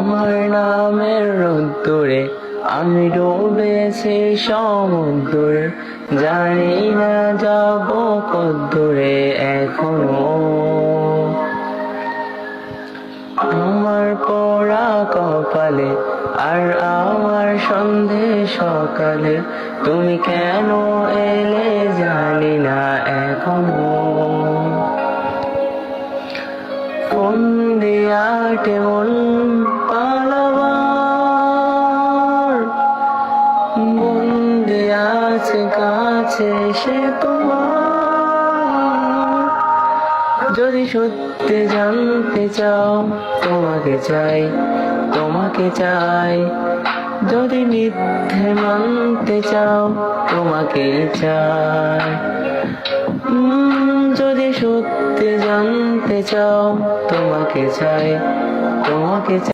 তোমার নামের রোদ্দুরে আমি ডুবেছি সমুদ্রে, জানি না যাব কদ্দূরে এখনো। আমার পোড়া কপালে আর আমার সন্ধে সকালে তুমি কেন এলে জানি না এখনো। কোন দিয়াটে মন পালাবার বন্দি আছে কাছে সে তোমার। যদি সত্যি জানতে চাও তোমাকে চাই, তোমাকে চাই। যদি মিথ্যে মানতে চাও তোমাকে চাই। যদি সত্যি জানতে চাও তোমাকে চাই, তোমাকে চাই।